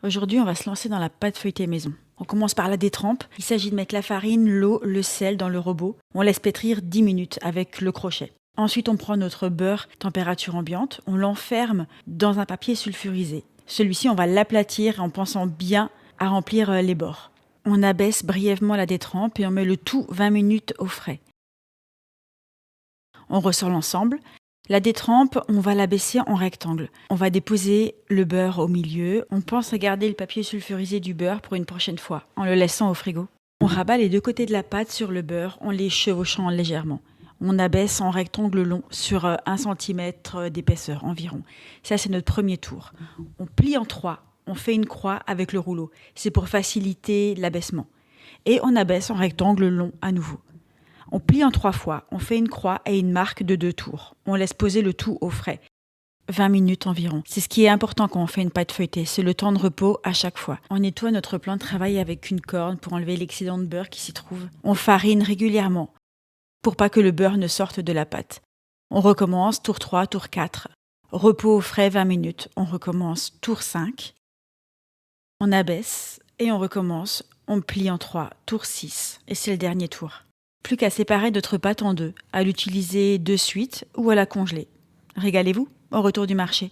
Aujourd'hui, on va se lancer dans la pâte feuilletée maison. On commence par la détrempe. Il s'agit de mettre la farine, l'eau, le sel dans le robot. On laisse pétrir 10 minutes avec le crochet. Ensuite, on prend notre beurre température ambiante. On l'enferme dans un papier sulfurisé. Celui-ci, on va l'aplatir en pensant bien à remplir les bords. On abaisse brièvement la détrempe et on met le tout 20 minutes au frais. On ressort l'ensemble. La détrempe, on va l'abaisser en rectangle. On va déposer le beurre au milieu. On pense à garder le papier sulfurisé du beurre pour une prochaine fois, en le laissant au frigo. On rabat les deux côtés de la pâte sur le beurre en les chevauchant légèrement. On abaisse en rectangle long sur 1 cm d'épaisseur environ. Ça, c'est notre premier tour. On plie en 3. On fait une croix avec le rouleau. C'est pour faciliter l'abaissement. Et on abaisse en rectangle long à nouveau. On plie en 3 fois, on fait une croix et une marque de 2 tours. On laisse poser le tout au frais. 20 minutes environ. C'est ce qui est important quand on fait une pâte feuilletée, c'est le temps de repos à chaque fois. On nettoie notre plan de travail avec une corne pour enlever l'excédent de beurre qui s'y trouve. On farine régulièrement pour pas que le beurre ne sorte de la pâte. On recommence, tour 3, tour 4. Repos au frais 20 minutes. On recommence, tour 5. On abaisse et on recommence. On plie en 3, tour 6. Et c'est le dernier tour. Plus qu'à séparer notre pâte en deux, à l'utiliser de suite ou à la congeler. Régalez-vous au retour du marché.